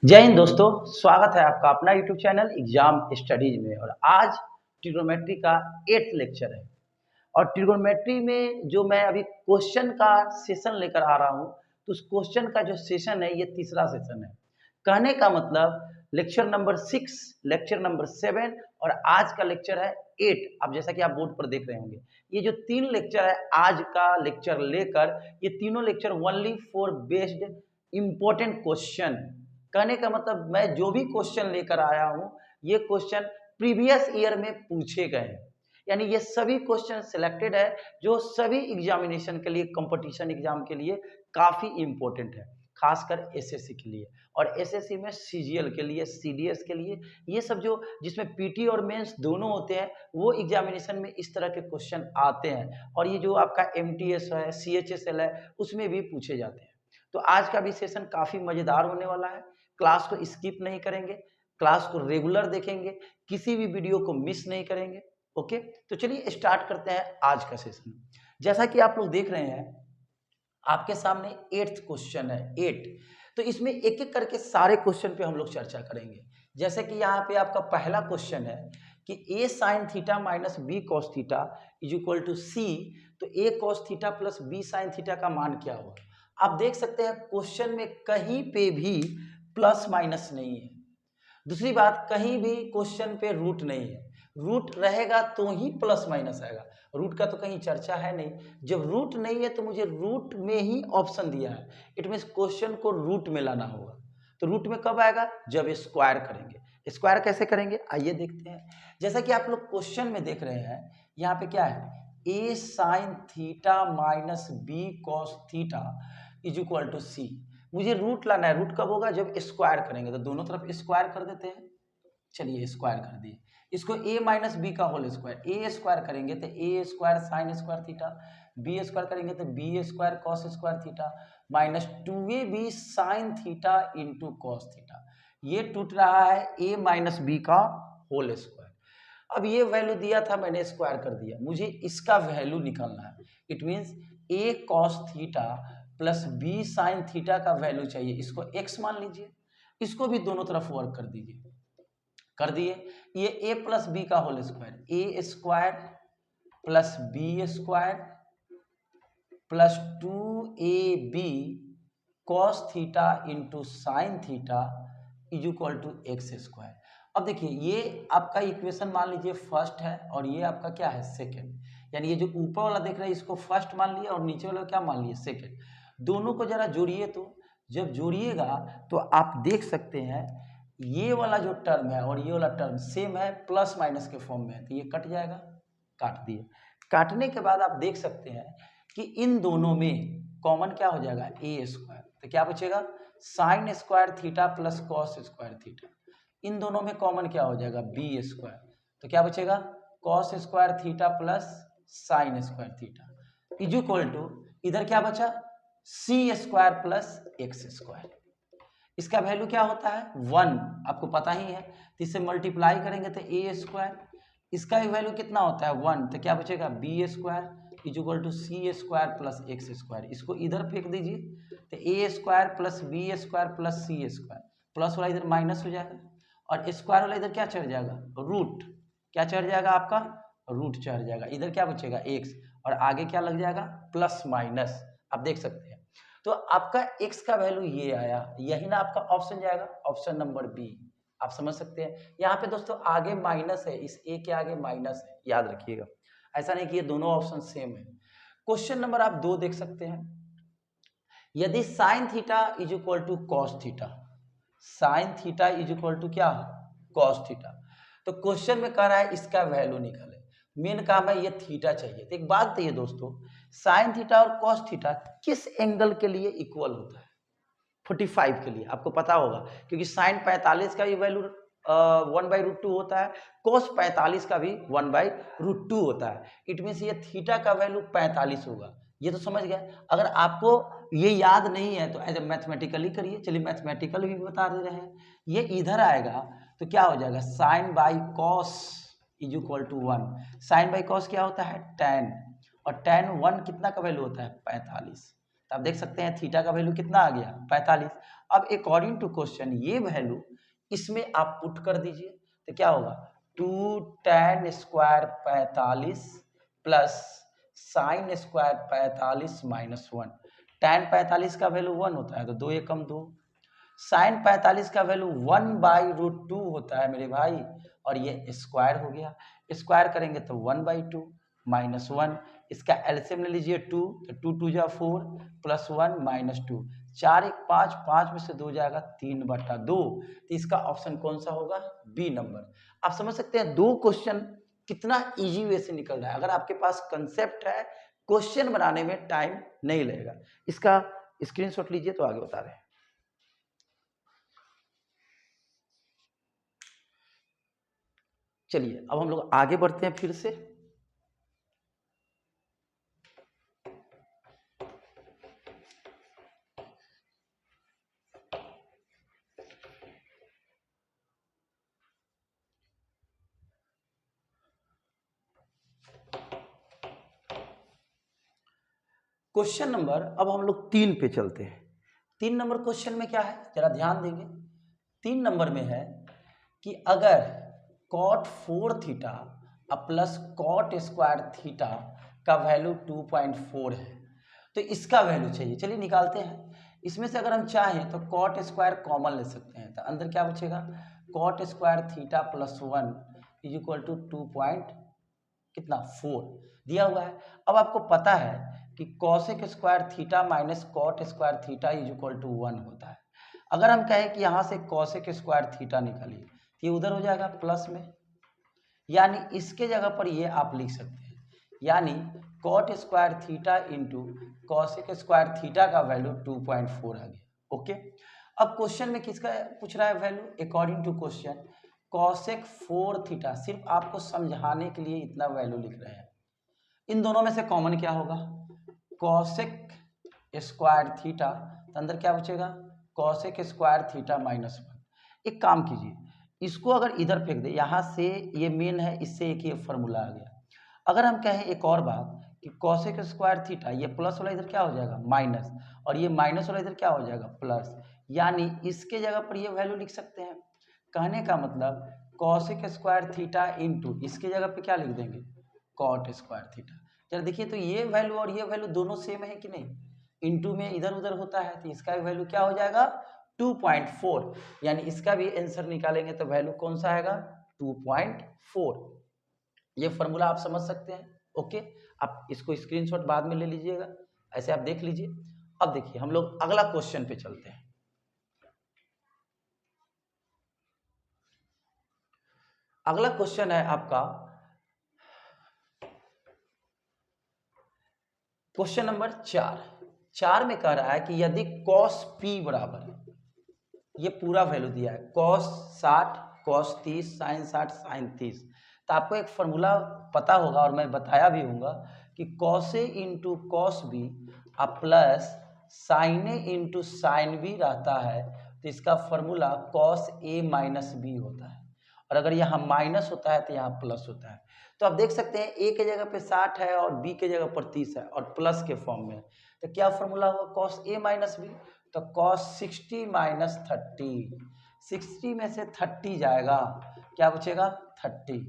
जय हिंद दोस्तों। स्वागत है आपका अपना यूट्यूब चैनल एग्जाम स्टडीज में। और आज ट्रिग्नोमेट्री का 8th लेक्चर है। और ट्रिग्नोमेट्री में जो मैं अभी क्वेश्चन का सेशन लेकर आ रहा हूँ, तो उस क्वेश्चन का जो सेशन है ये तीसरा सेशन है। कहने का मतलब लेक्चर नंबर 6, लेक्चर नंबर 7 और आज का लेक्चर है 8। अब जैसा कि आप बोर्ड पर देख रहे होंगे, ये जो 3 लेक्चर है आज का लेक्चर लेकर, ये तीनों lecture only for based important question. कहने का मतलब मैं जो भी क्वेश्चन लेकर आया हूँ, ये क्वेश्चन प्रीवियस ईयर में पूछे गए हैं। यानी ये सभी क्वेश्चन सिलेक्टेड है जो सभी एग्जामिनेशन के लिए, कंपटीशन एग्जाम के लिए काफ़ी इम्पोर्टेंट है, खासकर एसएससी के लिए। और एसएससी में सीजीएल के लिए, सीडीएस के लिए, ये सब जो जिसमें पीटी और मेंस दोनों होते हैं, वो एग्जामिनेशन में इस तरह के क्वेश्चन आते हैं। और ये जो आपका एमटीएस है, सीएचएसएल है, उसमें भी पूछे जाते हैं। तो आज का भी सेशन काफ़ी मज़ेदार होने वाला है। क्लास को स्किप नहीं करेंगे, क्लास को रेगुलर देखेंगे, किसी भी वीडियो को मिस नहीं करेंगे। ओके, तो चलिए स्टार्ट करते हैं आज का सेशन। जैसा कि आप लोग देख रहे हैं, आपके सामने 8th क्वेश्चन है 8। तो इसमें एक एक करके सारे क्वेश्चन पे हम लोग चर्चा करेंगे। जैसे कि यहाँ पे आपका पहला क्वेश्चन है कि a sin theta minus B cos theta is equal to C. तो a cos theta plus b sin theta का मान क्या होगा। आप देख सकते हैं क्वेश्चन में कहीं पे भी प्लस माइनस नहीं है। दूसरी बात, कहीं भी क्वेश्चन पे रूट नहीं है। रूट रहेगा तो ही प्लस माइनस आएगा, रूट का तो कहीं चर्चा है नहीं। जब रूट नहीं है तो मुझे रूट में ही ऑप्शन दिया है, इट मीन्स क्वेश्चन को रूट में लाना होगा। तो रूट में कब आएगा, जब स्क्वायर करेंगे। स्क्वायर कैसे करेंगे आइए देखते हैं। जैसा कि आप लोग क्वेश्चन में देख रहे हैं, यहाँ पे क्या है, A sine theta minus B cos theta is equal to C. मुझे रूट लाना है। रूट कब होगा, जब स्क्वायर करेंगे। तो दोनों तरफ स्क्वायर कर देते हैं। चलिए स्क्वायर कर दिए। इसको a माइनस बी का होल स्क्वायर, ए स्क्वायर करेंगे तो A square sine square theta, B square करेंगे तो B square cos square theta, minus 2ab sine theta into cos theta. ये टूट रहा है a माइनस बी का होल स्क्वायर। अब ये वैल्यू दिया था, मैंने स्क्वायर कर दिया, मुझे इसका वैल्यू निकालना है। It means a cos theta plus B sine theta का वैल्यू चाहिए। इसको x मान लीजिए, इसको भी दोनों तरफ वर्क कर दीजिए। कर दिए। ये a प्लस बी का whole square, A square plus B square plus 2ab cos theta into sine theta is equal to X square. अब देखिए, ये आपका इक्वेशन मान लीजिए फर्स्ट है और ये आपका क्या है, सेकेंड। यानी ये जो ऊपर वाला देख रहे हैं इसको फर्स्ट मान लिया और नीचे वाला क्या मान लिया, सेकेंड। दोनों को जरा जोड़िए। तो जब जोड़िएगा तो आप देख सकते हैं ये वाला जो टर्म है और ये वाला टर्म सेम है, प्लस माइनस के फॉर्म में है, तो ये कट जाएगा। काट दिए। काटने के बाद आप देख सकते हैं कि इन दोनों में कॉमन क्या हो जाएगा, ए स्क्वायर। तो क्या बचेगा, sine square theta plus cos square theta. इन दोनों में कॉमन क्या हो जाएगा, बी स्क्वायर। तो क्या बचेगा, cos square theta plus sine square theta is equal to, इधर क्या बचा, C square plus X square. इसका वैल्यू क्या होता है, 1, आपको पता ही है। तो इससे मल्टीप्लाई करेंगे तो ए स्क्वायर, इसका भी वैल्यू कितना होता है 1, तो क्या बचेगा, B square is equal to C square plus X square. इसको इधर फेंक दीजिए तो A square plus B square plus C square, plus वाला इधर माइनस हो जाएगा और स्क्वायर वाला इधर क्या चढ़ जाएगा, रूट। क्या चढ़ जाएगा आपका, रूट चढ़ जाएगा। इधर क्या बचेगा, एक्स, और आगे क्या लग जाएगा, प्लस माइनस। आप देख सकते हैं। तो आपका x का वैल्यू ये आया, यही ना आपका ऑप्शन जाएगा, ऑप्शन नंबर बी। आप समझ सकते हैं। यहाँ पे दोस्तों आगे माइनस है, इस a के आगे माइनस है, याद रखिएगा। ऐसा नहीं कि ये दोनों ऑप्शन सेम है। क्वेश्चन नंबर आप 2 देख सकते हैं। यदि sine theta is equal to cos theta, sine theta is equal to क्या, कॉस थीटा। तो क्वेश्चन में कह रहा है इसका वैल्यू निकाले। मेन काम है ये थीटा चाहिए। तो एक बात बताइए दोस्तों, साइन थीटा और कॉस थीटा किस एंगल के लिए इक्वल होता है, 45 के लिए। आपको पता होगा क्योंकि साइन 45 का भी वैल्यू 1/√2 होता है, कॉस 45 का भी 1/√2 होता है। इट मीन्स ये थीटा का वैल्यू 45 होगा। ये तो समझ गए। अगर आपको ये याद नहीं है तो एज मैथमेटिकली करिए। चलिए मैथमेटिकल भी बता दे रहे हैं। ये इधर आएगा तो क्या हो जाएगा, sine by cos is equal to 1। Sine by cos क्या होता है, tan, और tan 1 कितना का वैल्यू होता है, 45। तो आप देख सकते हैं थीटा का वैल्यू कितना आ गया 45। अब अकॉर्डिंग टू क्वेश्चन ये वैल्यू इसमें आप पुट कर दीजिए तो क्या होगा 2 tan square 45 plus sine square 45 minus 1। tan 45 का वैल्यू 1 होता है तो 2 एकम 2, साइन 45 का वैल्यू 1/√2 होता है मेरे भाई, और ये स्क्वायर हो गया, स्क्वायर करेंगे तो 1/2 माइनस 1, इसका एलसीएम ले लीजिए 2, तो 2 2 जा 4 प्लस 1 माइनस 2, 4 1 5, 5 में से 2 जाएगा 3/2, तो इसका ऑप्शन कौन सा होगा बी नंबर। आप समझ सकते हैं दो क्वेश्चन कितना इजी वे से निकल रहा है। अगर आपके पास कंसेप्ट है क्वेश्चन बनाने में टाइम नहीं लगेगा। इसका स्क्रीनशॉट लीजिए तो आगे बता रहे हैं। चलिए अब हम लोग आगे बढ़ते हैं फिर से। क्वेश्चन नंबर अब हम लोग 3 पे चलते हैं। 3 नंबर क्वेश्चन में क्या है जरा ध्यान देंगे। 3 नंबर में है कि अगर cot 4 theta plus cot square theta का वैल्यू 2.4 है तो इसका वैल्यू चाहिए। चलिए निकालते हैं। इसमें से अगर हम चाहें तो cot स्क्वायर कॉमन ले सकते हैं तो अंदर क्या बचेगा cot square theta plus 1 is equal to 2.4 दिया हुआ है। अब आपको पता है कि cosec square theta minus cot square theta is equal to 1 होता है। अगर हम कहें कि यहाँ से कॉसेक स्क्वायर थीटा निकालिए तो ये उधर हो जाएगा प्लस में, यानी इसके जगह पर ये आप लिख सकते हैं, यानी cot square theta into cosec square theta का वैल्यू 2.4 आ गया। ओके, अब क्वेश्चन में किसका पूछ रहा है value according to question cosec 4 theta, सिर्फ आपको समझाने के लिए इतना वैल्यू लिख रहे हैं। इन दोनों में से कॉमन क्या होगा कॉसेक स्क्वायर थीटा, तो अंदर क्या बचेगा कॉसेक स्क्वायर थीटा माइनस 1। एक काम कीजिए इसको अगर इधर फेंक दे, यहाँ से ये मेन है इससे एक ये फॉर्मूला आ गया। अगर हम कहें एक और बात कि कॉसेक स्क्वायर थीटा, ये प्लस वाला इधर क्या हो जाएगा माइनस, और ये माइनस वाला इधर क्या हो जाएगा प्लस, यानी इसके जगह पर ये वैल्यू लिख सकते हैं। कहने का मतलब कॉसेक स्क्वायर थीटा इंटू इसके जगह पे क्या लिख देंगे कॉट स्क्वायर थीटा। जरा देखिए तो ये वैल्यू और ये वैल्यू दोनों सेम है कि नहीं, इंटू में इधर उधर होता है तो इसका वैल्यू क्या हो जाएगा 2.4, यानी इसका भी आंसर निकालेंगे तो वैल्यू कौन सा आएगा 2.4। ये फॉर्मूला आप समझ सकते हैं। ओके, आप इसको स्क्रीनशॉट बाद में ले लीजिएगा, ऐसे आप देख लीजिए। अब देखिए हम लोग अगला क्वेश्चन पे चलते हैं। अगला क्वेश्चन है आपका क्वेश्चन नंबर 4 में कह रहा है कि यदि cos p बराबर, ये पूरा वैल्यू दिया है cos 60 cos 30 sin 60 sin 30, तो आपको एक फॉर्मूला पता होगा और मैं बताया भी हूँगा कि cos a into cos b plus sin a into sin b रहता है, तो इसका formula cos a minus b होता है, और अगर यहाँ माइनस होता है तो यहाँ प्लस होता है। तो आप देख सकते हैं ए के जगह पे 60 है और बी के जगह पर 30 है और प्लस के फॉर्म में, तो क्या फॉर्मूला होगा cos a माइनस बी, तो cos 60 माइनस 30, 60 में से 30 जाएगा क्या बचेगा 30।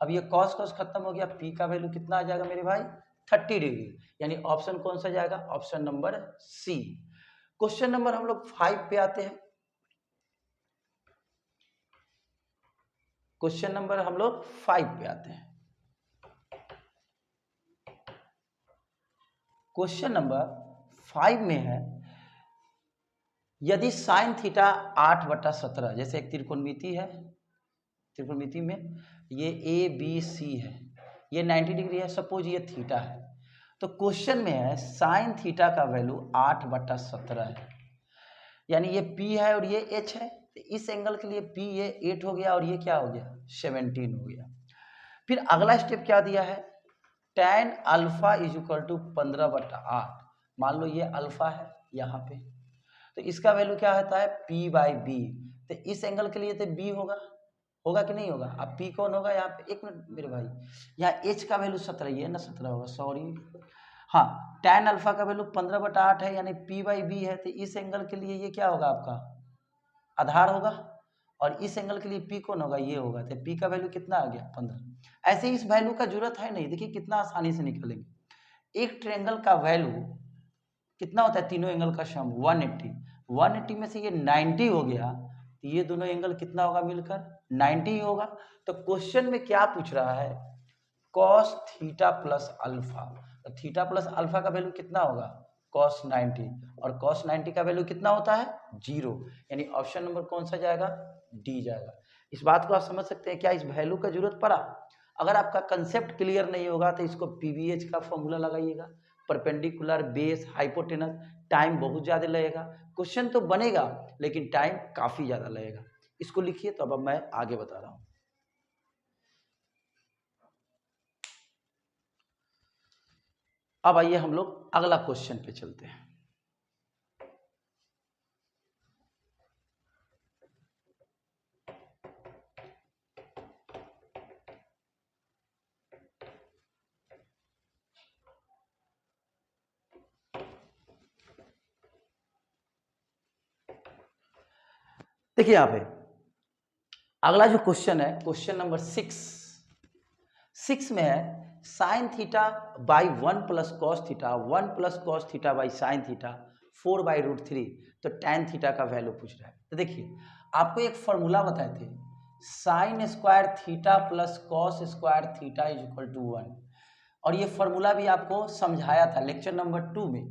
अब ये cos cos खत्म हो गया, p का वैल्यू कितना आ जाएगा मेरे भाई 30 डिग्री, यानी ऑप्शन कौन सा जाएगा option number C. Question number हम लोग 5 पे आते हैं। क्वेश्चन नंबर हम लोग 5 पे आते हैं। क्वेश्चन नंबर 5 में है यदि साइन थीटा 8/17, जैसे एक त्रिकोणमिति है, त्रिकोणमिति में ये ए बी सी है, ये 90 डिग्री है, सपोज ये थीटा है, तो क्वेश्चन में है साइन थीटा का वैल्यू 8/17 है, यानी ये P है और ये H है, तो इस एंगल के लिए P ये 8 हो गया और ये क्या हो गया 17 हो गया। फिर अगला स्टेप क्या दिया है tan alpha is equal to 15/8, मान लो ये अल्फा है यहाँ पे, तो इसका वैल्यू क्या होता है P/B, तो इस एंगल के लिए तो B होगा, होगा कि नहीं होगा। अब P कौन होगा यहाँ पे, एक मिनट मेरे भाई, यहाँ H का वैल्यू 17 ही है ना, 17 होगा सॉरी। हाँ, tan अल्फा का वैल्यू 15/8 है, यानी p/b है, तो इस एंगल के लिए ये क्या होगा आपका आधार होगा, और इस एंगल के लिए p कौन होगा, ये होगा, तो p का वैल्यू कितना आ गया 15। ऐसे इस वैल्यू का जरूरत है नहीं, देखिए कितना आसानी से निकलेंगे। एक ट्रायंगल का वैल्यू कितना होता है, तीनों एंगल का सम 180, 180 में से ये 90 हो गया, तो ये दोनों एंगल कितना होगा मिलकर 90 ही होगा। तो क्वेश्चन में क्या पूछ रहा है, cos थीटा प्लस अल्फा, तो थीटा प्लस अल्फा का वैल्यू कितना होगा cos 90, और cos 90 का वैल्यू कितना होता है 0, यानी ऑप्शन नंबर कौन सा जाएगा, डी जाएगा। इस बात को आप समझ सकते हैं, क्या इस वैल्यू का जरूरत पड़ा। अगर आपका कंसेप्ट क्लियर नहीं होगा तो इसको पीवीएच का फॉर्मूला लगाइएगा, परपेंडिकुलर, बेस, हाइपोटेनस, टाइम बहुत ज़्यादा लगेगा, क्वेश्चन तो बनेगा लेकिन टाइम काफ़ी ज़्यादा लगेगा। इसको लिखिए, तो अब मैं आगे बता रहा हूँ। अब आइए हम लोग अगला क्वेश्चन पे चलते हैं। देखिए यहाँ पे अगला जो क्वेश्चन है, क्वेश्चन नंबर 6 में है sine theta by 1 plus cos theta, 1 plus cos theta by sine theta 4/√3, तो टैन थीटा का वैल्यू पूछ रहा है। तो देखिए आपको एक फॉर्मूला बताए थे, sine square theta plus cos square theta is equal to 1, और ये फॉर्मूला भी आपको समझाया था लेक्चर नंबर 2 में।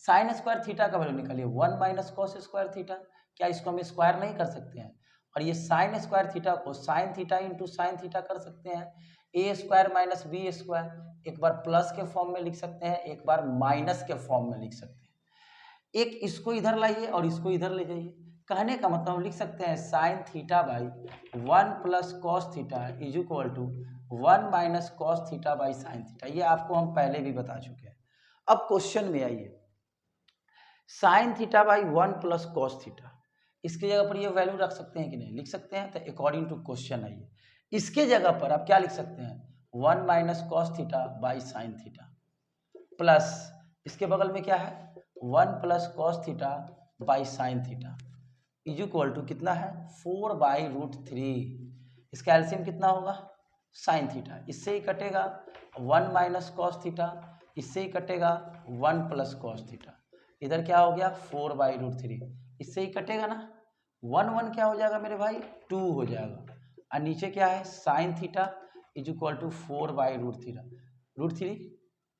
साइन स्क्वायर थीटा का वैल्यू निकालिए 1 माइनस कॉस स्क्वायर थीटा, क्या इसको हम स्क्वायर नहीं कर सकते हैं, और ये साइन स्क्वायर थीटा को sign theta into sine theta कर सकते हैं, ए स्क्वायर माइनस बी स्क्वायर, एक बार प्लस के फॉर्म में लिख सकते हैं, एक बार माइनस के फॉर्म में लिख सकते हैं। एक इसको इधर लाइए और इसको इधर ले जाइए, कहने का मतलब हम लिख सकते हैं sine theta by 1 plus cos theta is equal to 1 minus cos theta by sine theta. ये आपको हम पहले भी बता चुके हैं। अब क्वेश्चन में आइए, sign theta by 1 plus cos theta, इसके जगह पर ये वैल्यू रख सकते हैं कि नहीं, लिख सकते हैं। तो अकॉर्डिंग टू क्वेश्चन आइए, इसके जगह पर आप क्या लिख सकते हैं 1 minus cos theta by sine theta, plus इसके बगल में क्या है 1 plus cos theta by sine theta is equal to कितना है 4/√3। इसका एलसीएम कितना होगा साइन थीटा, इससे ही कटेगा 1 माइनस कॉस थीटा, इससे ही कटेगा 1 प्लस कॉस थीटा, इधर क्या हो गया 4/√3, इससे ही कटेगा ना, 1 1 क्या हो जाएगा मेरे भाई 2 हो जाएगा, और नीचे क्या है sine theta is equal to 4/√3,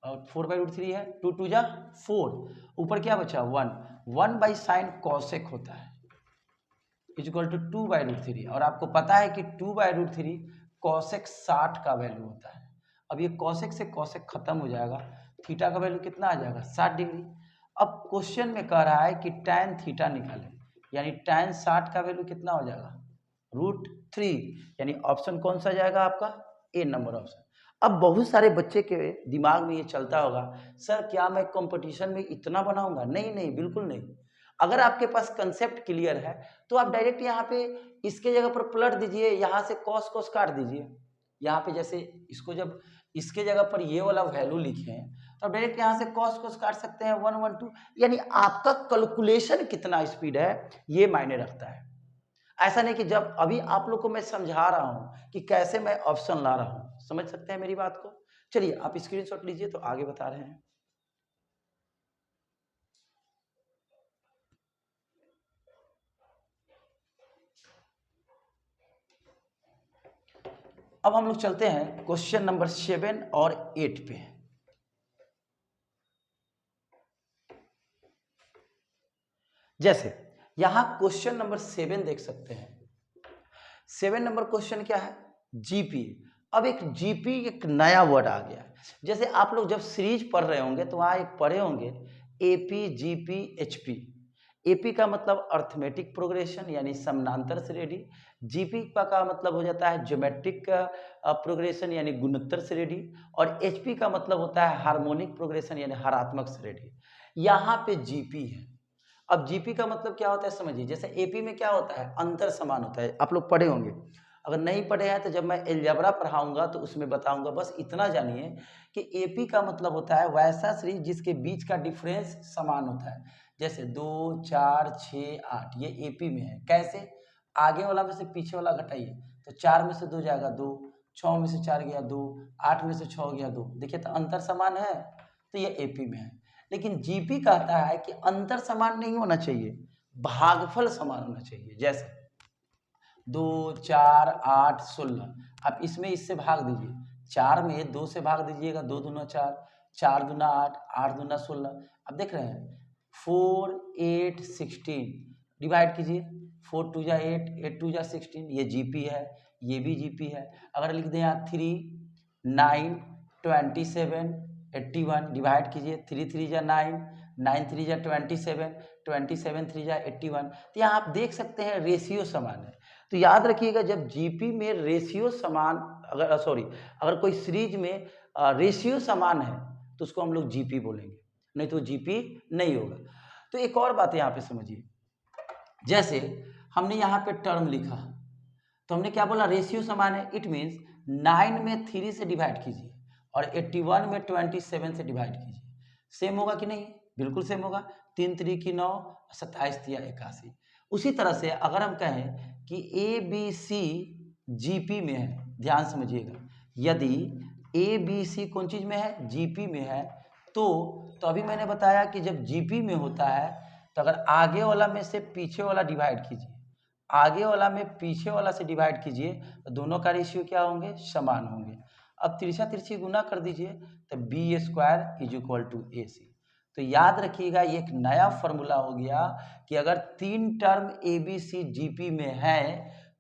और 4/√3 है, 2 2 जा 4, ऊपर क्या बचा 1 बाई साइन कॉसेक होता है इज इक्वल टू 2/√3, और आपको पता है कि 2/√3 कॉसेक 60 का वैल्यू होता है। अब ये कॉसेक से कॉसेक खत्म हो जाएगा, थीटा का वैल्यू कितना आ जाएगा 60 डिग्री। अब क्वेश्चन में कह रहा है कि टैन थीटा निकालें, यानी टैन 60 का वैल्यू कितना हो जाएगा √3, यानी ऑप्शन कौन सा जाएगा आपका ए नंबर ऑप्शन। अब बहुत सारे बच्चे के दिमाग में ये चलता होगा, सर क्या मैं कंपटीशन में इतना बनाऊंगा, नहीं नहीं बिल्कुल नहीं। अगर आपके पास कंसेप्ट क्लियर है तो आप डायरेक्ट यहाँ पे इसके जगह पर पलट दीजिए, यहाँ से कॉस कॉस काट दीजिए, यहाँ पे जैसे इसको जब इसके जगह पर ये वाला वैल्यू लिखे हैं तो डायरेक्ट यहाँ से कॉस कॉस काट सकते हैं 1 1 2, यानी आपका कैलकुलेशन कितना स्पीड है ये मायने रखता है। ऐसा नहीं कि जब अभी आप लोग को मैं समझा रहा हूं कि कैसे मैं ऑप्शन ला रहा हूं, समझ सकते हैं मेरी बात को। चलिए आप स्क्रीनशॉट लीजिए, तो आगे बता रहे हैं। अब हम लोग चलते हैं क्वेश्चन नंबर 7 और 8 पे। जैसे यहां क्वेश्चन नंबर 7 देख सकते हैं, 7 नंबर क्वेश्चन क्या है जीपी। अब एक जीपी एक नया वर्ड आ गया है, जैसे आप लोग जब सीरीज पढ़ रहे होंगे तो वहां एक पढ़े होंगे एपी जीपी एचपी। एपी का मतलब अर्थमेटिक प्रोग्रेशन यानी समानांतर श्रेणी, जीपी का मतलब हो जाता है ज्योमेट्रिक प्रोग्रेशन यानी गुणोत्तर श्रेणी, और एचपी का मतलब होता है हार्मोनिक प्रोग्रेशन यानी हरात्मक श्रेणी। यहाँ पे जीपी है। अब जीपी का मतलब क्या होता है समझिए, जैसे एपी में क्या होता है अंतर समान होता है, आप लोग पढ़े होंगे। अगर नहीं पढ़े हैं तो जब मैं एलजेब्रा पढ़ाऊंगा तो उसमें बताऊंगा। बस इतना जानिए कि एपी का मतलब होता है वैसा सीरीज जिसके बीच का डिफरेंस समान होता है। जैसे 2, 4, 6, 8 ये एपी में है। कैसे? आगे वाला में से पीछे वाला घटाइए तो 4 में से 2 जाएगा 2, 6 में से 4 गया 2, 8 में से 6 गया 2। देखिए तो अंतर समान है, तो ये एपी में है। लेकिन जीपी कहता है कि अंतर समान नहीं होना चाहिए, भागफल समान होना चाहिए। जैसे 2, 4, 8, 16, आप इसमें इससे भाग दीजिए। 4 में 2 से भाग दीजिएगा, 2 दूना 4, 4 दूना 8, 8 दूना 16। अब देख रहे हैं 4, 8, 16 डिवाइड कीजिए। 4 2 जा 8, 8 2 जा 16, ये जीपी है, ये भी जीपी है। अगर लिख दें यहाँ 3, 9, 27, 81 डिवाइड कीजिए। 3 3 जा 9, 9 3 जा 27, 27 3 जा 81। तो यहाँ आप देख सकते हैं रेशियो समान है। तो याद रखिएगा जब जीपी में रेशियो समान, अगर कोई सीरीज में रेशियो समान है तो उसको हम लोग जीपी बोलेंगे, नहीं तो जीपी नहीं होगा। तो एक और बात यहाँ पे समझिए, जैसे हमने यहाँ पे टर्म लिखा तो हमने क्या बोला, रेशियो समान है। इट मीन्स 9 में 3 से डिवाइड कीजिए और 81 में 27 से डिवाइड कीजिए। सेम होगा कि नहीं? बिल्कुल सेम होगा। 3 3 की 9, 27 3 81। उसी तरह से अगर हम कहें कि ए बी सी जीपी में है, ध्यान समझिएगा, यदि ए बी सी कौन चीज में है? जीपी में है। तो अभी मैंने बताया कि जब जीपी में होता है तो अगर आगे वाला में से पीछे वाला डिवाइड कीजिए, आगे वाला में पीछे वाला से डिवाइड कीजिए तो दोनों का रेशियो क्या होंगे? समान होंगे। अब तिरछा तिरछी गुना कर दीजिए तो B square is equal to A C. तो याद रखिएगा ये एक नया फॉर्मूला हो गया कि अगर 3 term A B C GP में है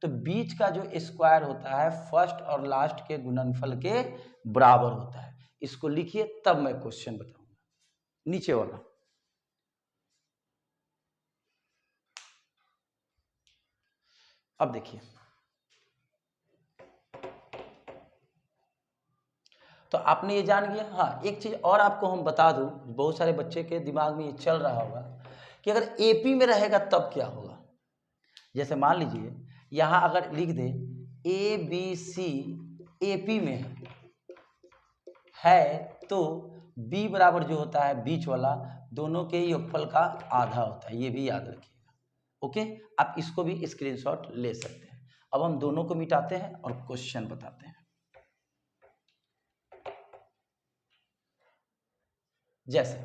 तो बीच का जो स्क्वायर होता है फर्स्ट और लास्ट के गुणनफल के बराबर होता है। इसको लिखिए तब मैं क्वेश्चन बताऊंगा। नीचे वाला अब देखिए, तो आपने ये जान लिया। हाँ, एक चीज और आपको हम बता दूं, बहुत सारे बच्चे के दिमाग में ये चल रहा होगा कि अगर एपी में रहेगा तब क्या होगा। जैसे मान लीजिए यहां अगर लिख दे ए बी सी एपी में है तो बी बराबर जो होता है बीच वाला दोनों के योगफल का आधा होता है। ये भी याद रखिएगा। ओके, आप इसको भी स्क्रीनशॉट ले सकते हैं। अब हम दोनों को मिटाते हैं और क्वेश्चन बताते हैं। जैसे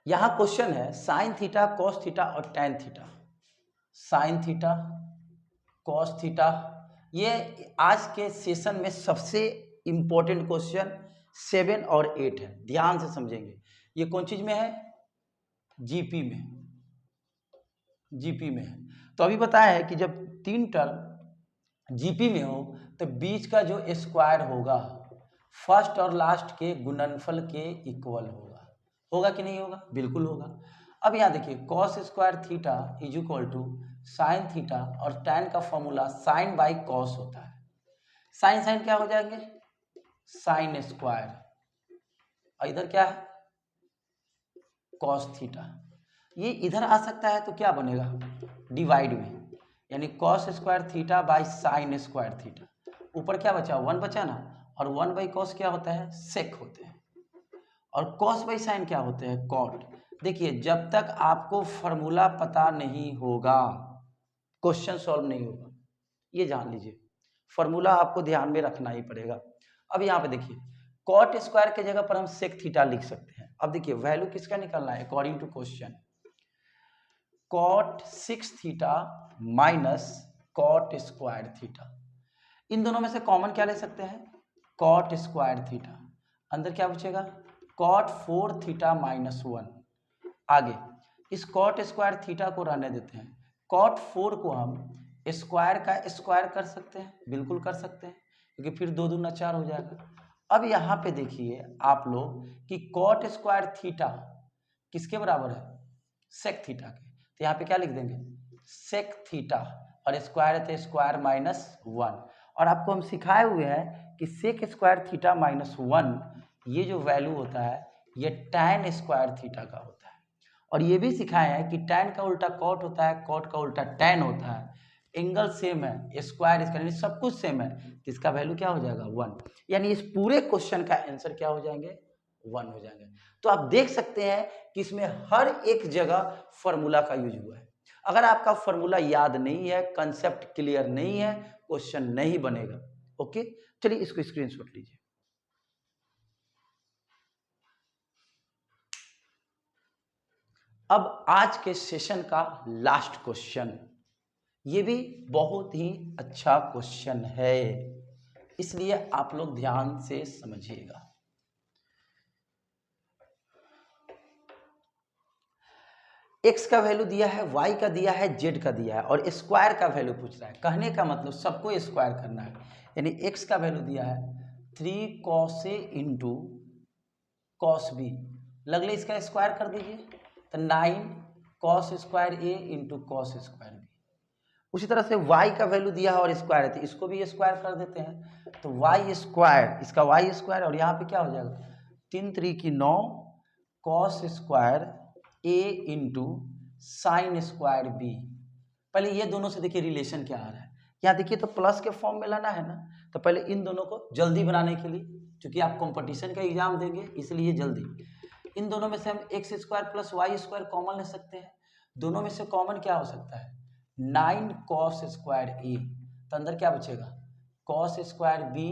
यहां क्वेश्चन है साइन थीटा, कॉस थीटा और tan theta. Sine theta, cos theta, ये आज के सेशन में सबसे इंपॉर्टेंट क्वेश्चन 7 और 8 है। ध्यान से समझेंगे। ये कौन चीज में है? जीपी में। जीपी में है। तो अभी बताया है कि जब 3 टर्म जीपी में हो तो बीच का जो स्क्वायर होगा फर्स्ट और लास्ट के गुणनफल के इक्वल होगा। होगा कि नहीं होगा? बिल्कुल होगा। अब यहाँ देखिए cos square theta is equal to sine theta और टैन का फॉर्मूला साइन बाई कॉस होता है। साइन साइन क्या हो जाएंगे? साइन स्क्वायर, और इधर क्या है? Cos theta. ये इधर आ सकता है तो क्या बनेगा? डिवाइड में, यानी cos square theta by sign square theta. ऊपर क्या बचा? 1 बचा ना, और 1 बाई कॉस क्या होता है? सेक होते हैं। और कॉस बाई साइन क्या होते हैं? कॉट। देखिए जब तक आपको फॉर्मूला पता नहीं होगा क्वेश्चन सॉल्व नहीं होगा, ये जान लीजिए। फॉर्मूला आपको ध्यान में रखना ही पड़ेगा। अब यहाँ पे देखिए कॉट स्क्वायर के जगह पर हम सेक थीटा लिख सकते हैं। अब देखिए वैल्यू किसका निकलना है according to question? Cot 6 theta minus cot square theta. इन दोनों में से कॉमन क्या ले सकते हैं? Cot square theta. अंदर क्या बचेगा? Cot 4 theta minus 1। आगे इस कॉट स्क्वायर थीटा को रहने देते हैं। कॉट 4 को हम स्क्वायर का स्क्वायर कर सकते हैं, बिल्कुल कर सकते हैं, क्योंकि फिर 2 दूना 4 हो जाएगा। अब यहाँ पे देखिए आप लोग कि कॉट स्क्वायर थीटा किसके बराबर है? सेक थीटा के। तो यहाँ पे क्या लिख देंगे? सेक थीटा, और स्क्वायर है तो स्क्वायर माइनस 1। और आपको हम सिखाए हुए हैं कि सेक स्क्वायर थीटा माइनस 1 ये जो वैल्यू होता है ये टैन स्क्वायर थीटा का होता है। और ये भी सिखाया है कि टैन का उल्टा कॉट होता है, कॉट का उल्टा टैन होता है। एंगल सेम है, स्क्वायर इसका यानी सब कुछ सेम है, तो इसका वैल्यू क्या हो जाएगा 1। यानी इस पूरे क्वेश्चन का आंसर क्या हो जाएंगे 1 हो जाएंगे। तो आप देख सकते हैं कि इसमें हर एक जगह फॉर्मूला का यूज हुआ है। अगर आपका फॉर्मूला याद नहीं है, कंसेप्ट क्लियर नहीं है, क्वेश्चन नहीं बनेगा। ओके, चलिए इसको स्क्रीनशॉट लीजिए। अब आज के सेशन का लास्ट क्वेश्चन, ये भी बहुत ही अच्छा क्वेश्चन है, इसलिए आप लोग ध्यान से समझिएगा। x का वैल्यू दिया है, y का दिया है, z का दिया है और स्क्वायर का वैल्यू पूछ रहा है। कहने का मतलब सबको स्क्वायर करना है, यानी x का वैल्यू दिया है 3 cos a into cos b, लगले इसका स्क्वायर कर दीजिए तो 9 cos square a into cos square b। उसी तरह से y का वैल्यू दिया है और स्क्वायर है, तो इसको भी स्क्वायर कर देते हैं, तो y स्क्वायर, इसका y स्क्वायर और यहाँ पे क्या हो जाएगा 3 3 की 9 cos square a into sine square b। पहले ये दोनों से देखिए रिलेशन क्या आ रहा है, यहाँ देखिए तो प्लस के फॉर्म में लाना है ना, तो पहले इन दोनों को जल्दी बनाने के लिए, क्योंकि आप कंपटीशन का एग्जाम देंगे इसलिए जल्दी, इन दोनों में से हम X square plus Y square common ले सकते हैं। दोनों में से कॉमन क्या हो सकता है 9 cos स्क्वायर ए, तो अंदर क्या बचेगा cos square B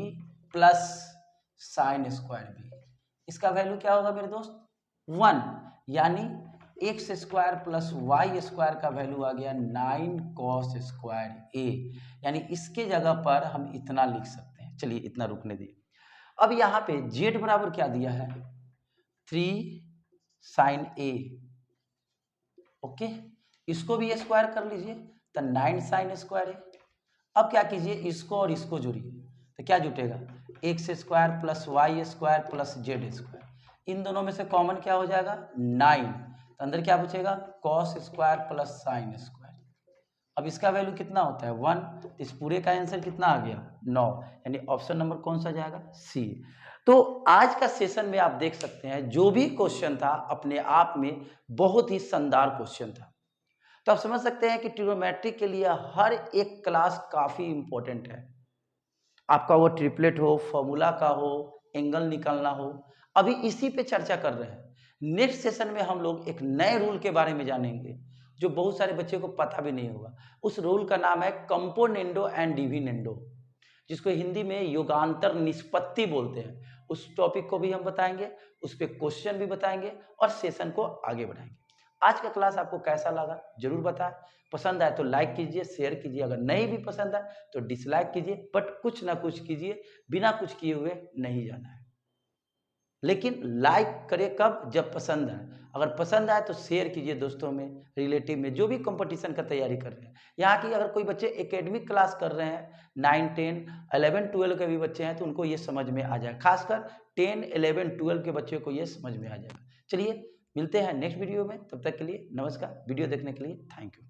plus sine square B. इसका वैल्यू क्या होगा मेरे दोस्त 1, यानी X square plus Y square का वैल्यू आ गया 9 cos स्क्वायर ए, यानी इसके जगह पर हम इतना लिख सकते हैं। चलिए इतना रुकने दिए। अब यहाँ पे z बराबर क्या दिया है 3 साइन ए, ओके, इसको भी स्क्वायर कर लीजिए तो 9 साइन स्क्वायर है। अब क्या कीजिए इसको और इसको जोड़िए तो क्या जुटेगा X square plus Y square plus Z square, इन दोनों में से कॉमन क्या हो जाएगा 9, तो अंदर क्या बचेगा cos square plus sine square. अब इसका वैल्यू कितना होता है 1, तो इस पूरे का आंसर कितना आ गया 9, यानी ऑप्शन नंबर कौन सा जाएगा सी। तो आज का सेशन में आप देख सकते हैं जो भी क्वेश्चन था अपने आप में बहुत ही शानदार क्वेश्चन था। तो आप समझ सकते हैं कि ट्रिग्नोमेट्री के लिए हर एक क्लास काफी इंपॉर्टेंट है, आपका वो ट्रिपलेट हो, फॉर्मूला का हो, एंगल निकालना हो, अभी इसी पे चर्चा कर रहे हैं। नेक्स्ट सेशन में हम लोग एक नए रूल के बारे में जानेंगे जो बहुत सारे बच्चे को पता भी नहीं होगा। उस रूल का नाम है कंपोनेंडो एंड डिविडेंडो, जिसको हिंदी में युगांतर निष्पत्ति बोलते हैं। उस टॉपिक को भी हम बताएंगे, उस पर क्वेश्चन भी बताएंगे और सेशन को आगे बढ़ाएंगे। आज का क्लास आपको कैसा लगा जरूर बताएं, पसंद आए तो लाइक कीजिए, शेयर कीजिए, अगर नहीं भी पसंद आए तो डिसलाइक कीजिए, बट कुछ ना कुछ कीजिए, बिना कुछ किए हुए नहीं जाना है। लेकिन लाइक करें कब, जब पसंद आए, अगर पसंद आए तो शेयर कीजिए दोस्तों में, रिलेटिव में, जो भी कंपटीशन का तैयारी कर रहे हैं। यहाँ की अगर कोई बच्चे एकेडमिक क्लास कर रहे हैं 9, 10, 11, 12 के भी बच्चे हैं तो उनको ये समझ में आ जाए, खासकर 10, 11, 12 के बच्चों को ये समझ में आ जाएगा। चलिए मिलते हैं नेक्स्ट वीडियो में, तब तक के लिए नमस्कार। वीडियो देखने के लिए थैंक यू।